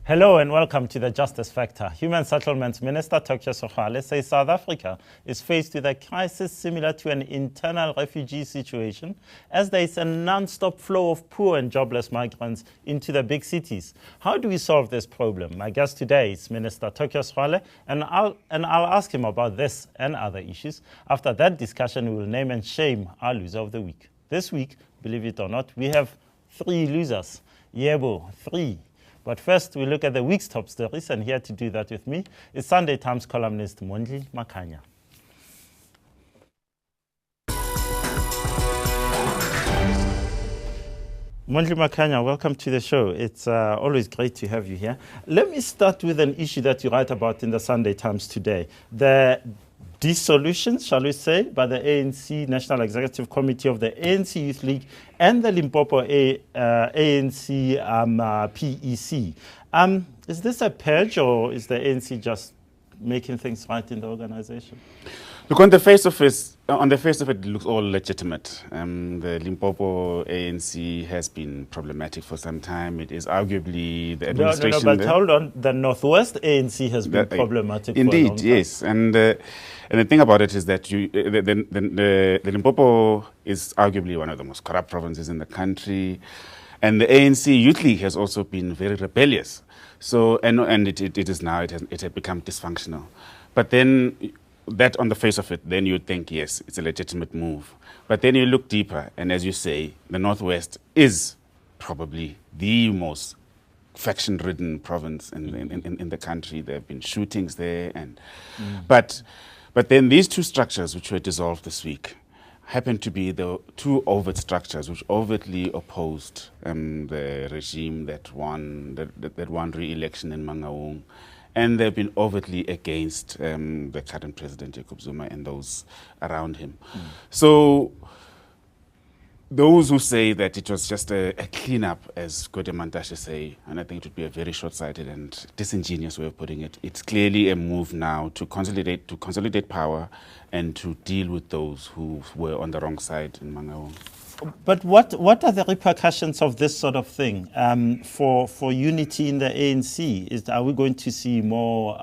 Hello and welcome to the Justice Factor. Human Settlements Minister Sexwale says South Africa is faced with a crisis similar to an internal refugee situation as there is a non-stop flow of poor and jobless migrants into the big cities. How do we solve this problem? My guest today is Minister Sexwale, and I'll ask him about this and other issues. After that discussion, we will name and shame our loser of the week. This week, believe it or not, we have 3 losers. Yebo, 3. But first, we look at the week's top stories, and here to do that with me is Sunday Times columnist Mondli Makhanya. Mondli Makhanya, welcome to the show. It's always great to have you here. Let me start with an issue that you write about in the Sunday Times today. The dissolution, shall we say, by the ANC National Executive Committee of the ANC Youth League and the Limpopo ANC PEC. Is this a purge, or is the ANC just making things right in the organization? Look, on the face of it, it looks all legitimate. The Limpopo ANC has been problematic for some time. It is arguably the administration. No, but hold on. The Northwest ANC has been problematic. Indeed, for a long time. Yes. And the thing about it is that the Limpopo is arguably one of the most corrupt provinces in the country, and the ANC Youth League has also been very rebellious. So it has become dysfunctional. But then, that on the face of it, then you think, yes, it's a legitimate move. But then you look deeper, and as you say, the Northwest is probably the most faction-ridden province in the country. There have been shootings there, but then these 2 structures which were dissolved this week happen to be the 2 overt structures which overtly opposed the regime that won re-election in Mangaung. And they've been overtly against the current president, Jacob Zuma, and those around him. So those who say that it was just a cleanup, as Gode Mantashe say, and I think it would be a very short-sighted and disingenuous way of putting it, it's clearly a move now to consolidate power and to deal with those who were on the wrong side in Mangaung. But what are the repercussions of this sort of thing for unity in the ANC? Are we going to see more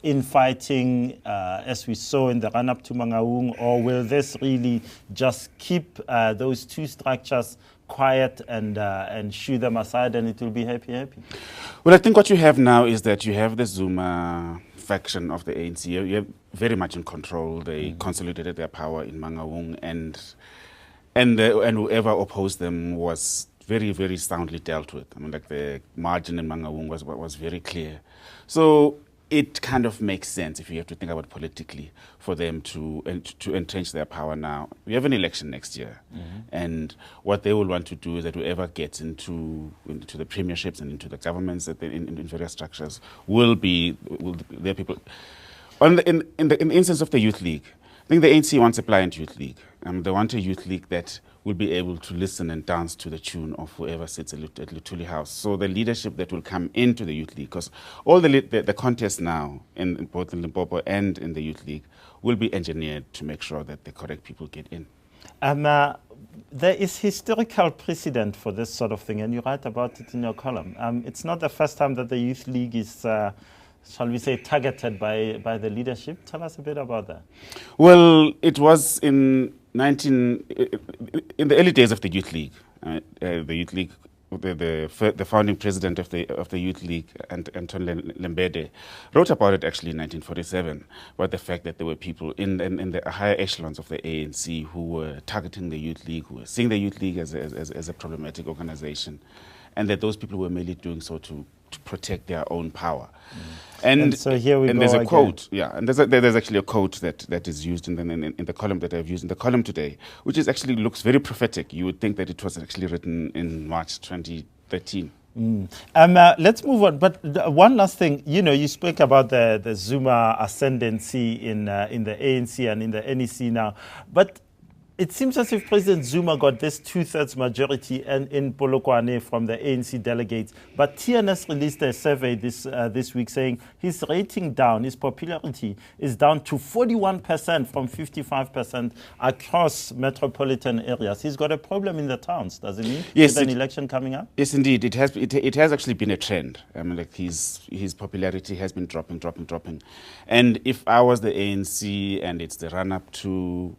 infighting as we saw in the run-up to Mangaung, or will this really just keep those 2 structures quiet and shoo them aside, and it will be happy? Well, I think what you have now is that you have the Zuma faction of the ANC. You're very much in control. They consolidated their power in Mangaung, and whoever opposed them was very, very soundly dealt with. I mean, like the margin in Mangaung was very clear. So it kind of makes sense, if you have to think about it politically, for them to entrench their power now. We have an election next year, and what they will want to do is that whoever gets into the premierships and into the governments in various structures will be their people. In the instance of the Youth League, I think the ANC wants a pliant Youth League. They want a Youth League that will be able to listen and dance to the tune of whoever sits at Luthuli House. So the leadership that will come into the Youth League, because all the contests now in both in Limpopo and in the Youth League will be engineered to make sure that the correct people get in. There is historical precedent for this sort of thing, and you write about it in your column. It's not the first time that the Youth League is shall we say, targeted by the leadership. Tell us a bit about that. Well, it was in the early days of the Youth League. The Youth League, the founding president of the Youth League, Anton Lembede, wrote about it actually in 1947, about the fact that there were people in the higher echelons of the ANC who were targeting the Youth League, who were seeing the Youth League as a problematic organization, and that those people were merely doing so to protect their own power. And so here we go. And there's a again. quote, and there's actually a quote that is used in the column that I've used in the column today, which is actually looks very prophetic. You would think that it was actually written in March 2013. Let's move on. But one last thing, you spoke about the Zuma ascendancy in the ANC and in the NEC now. But It seems as if President Zuma got this two-thirds majority in Polokwane from the ANC delegates, but TNS released a survey this week saying his rating down, his popularity is down to 41% from 55% across metropolitan areas. He's got a problem in the towns, doesn't he? Yes, with an election coming up. Yes, indeed. It has actually been a trend. I mean, like his popularity has been dropping. And if I was the ANC and it's the run-up to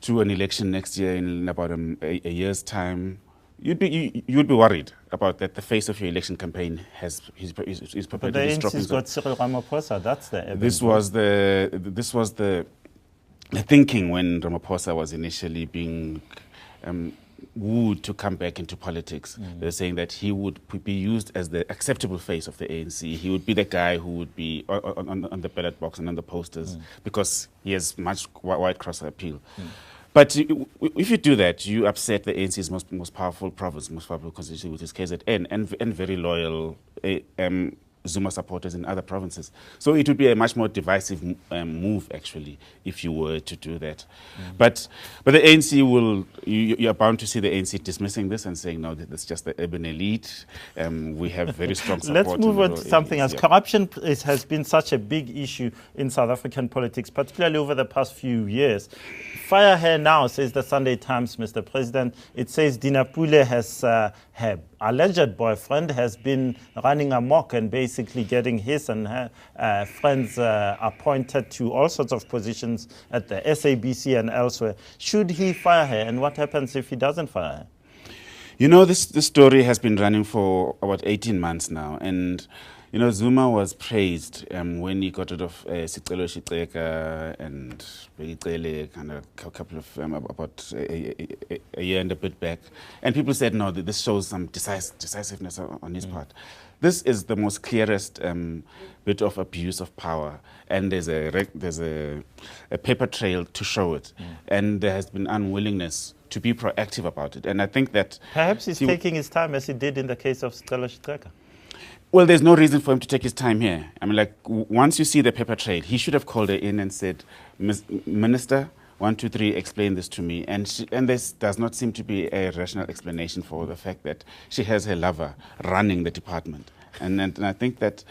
an election next year in about a year's time, you'd be worried about that. The face of your election campaign his popularity but the ANC's got Cyril Ramaphosa. That's the evidence. This was the thinking when Ramaphosa was initially being wooed to come back into politics. They're saying that he would be used as the acceptable face of the ANC. He would be the guy who would be on the ballot box and on the posters because he has much white cross appeal. But if you do that, you upset the ANC's most powerful province, most powerful constituency, which is KZN, and very loyal Zuma supporters in other provinces. So it would be a much more divisive move, actually, if you were to do that. But the ANC you're bound to see the ANC dismissing this and saying, no, that's just the urban elite. We have very strong support. Let's move on to something else. Corruption has been such a big issue in South African politics, particularly over the past few years. Fire here now, says the Sunday Times, Mr. President. It says Dinapule has her alleged boyfriend has been running amok and basically getting his and her friends appointed to all sorts of positions at the SABC and elsewhere. Should he fire her, and what happens if he doesn't fire her? You know, this story has been running for about 18 months now, and you know, Zuma was praised when he got rid of Sexwale and Begicele, kind of a couple of about a year and a bit back, and people said, no, this shows some decisiveness on his part. This is the most clearest bit of abuse of power, and there's a paper trail to show it, and there has been unwillingness to be proactive about it, and I think that perhaps he's taking his time as he did in the case of Sexwale. Well, there's no reason for him to take his time here. I mean, like, once you see the paper trail, he should have called her in and said, Minister, 1, 2, 3, explain this to me. And this does not seem to be a rational explanation for the fact that she has her lover running the department. And I think that...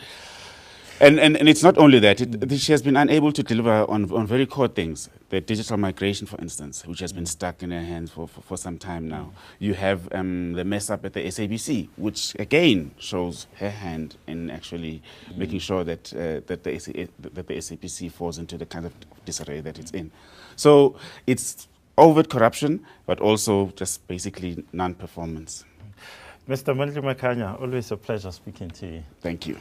And it's not only that, she has been unable to deliver on very core things. The digital migration, for instance, which has been stuck in her hands for some time now. You have the mess up at the SABC, which again shows her hand in actually making sure that the SABC falls into the kind of disarray that it's in. So it's overt corruption, but also just basically non-performance. Mr. Mondli Makhanya, always a pleasure speaking to you. Thank you.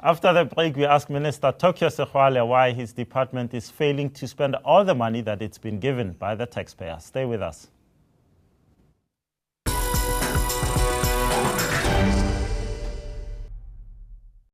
After the break, we ask Minister Sexwale why his department is failing to spend all the money that it's been given by the taxpayer. Stay with us.